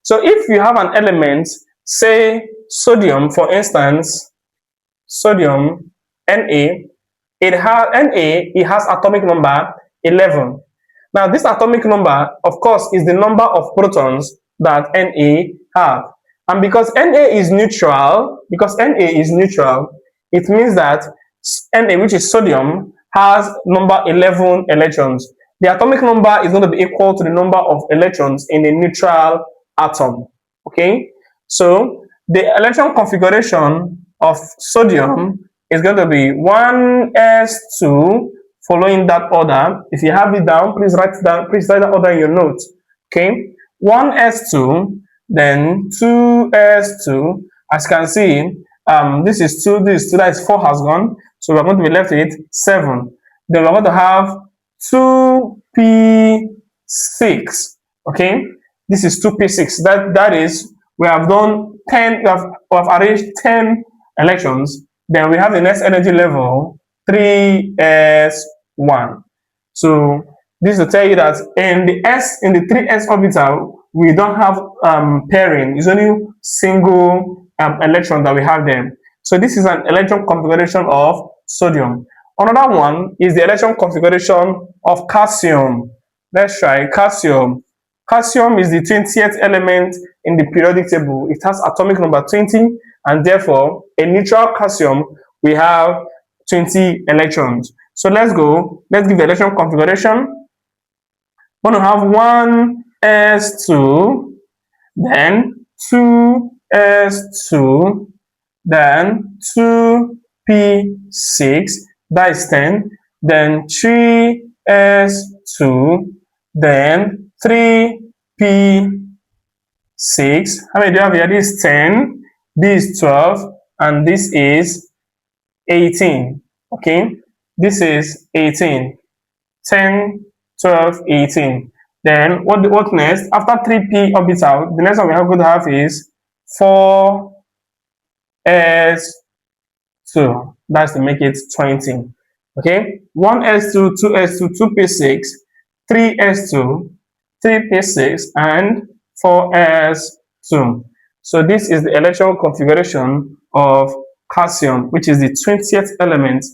So if you have an element, say sodium, for instance, sodium Na, it has atomic number 11. Now this atomic number, of course, is the number of protons that Na have. And because Na is neutral, it means that Na, which is sodium, has number 11 electrons. The atomic number is going to be equal to the number of electrons in a neutral atom. Okay, so the electron configuration of sodium is going to be 1s2, following that order. If you have it down, please write that order in your notes. Okay, 1s2, then 2s2. As you can see, this is 2, this is 2, that is 4 has gone, so we're going to be left with 7. Then we're going to have 2p6. Okay, this is 2p6. That is, we have done 10, we have arranged 10 electrons. Then we have the next energy level, 3s1. So this will tell you that in the 3s orbital, we don't have pairing. It's only single electron that we have there. So this is an electron configuration of sodium. Another one is the electron configuration of calcium. Let's try calcium. Calcium is the 20th element in the periodic table. It has atomic number 20, and therefore a neutral calcium, we have 20 electrons. So let's go. Let's give the electron configuration. We're going to have 1s2, then 2s2, then 2p6, that is 10, then 3s2, then 3p6. How many do you have here? This is 10, this is 12, and this is 18. Okay, this is 18. 10, 12, 18. Then what next? After 3p orbital, the next one we are going to have is 4s2. That's to make it 20. Okay, 1s2, 2s2, 2p6, 3s2, 3p6, and 4s2. So this is the electron configuration of calcium, which is the 20th element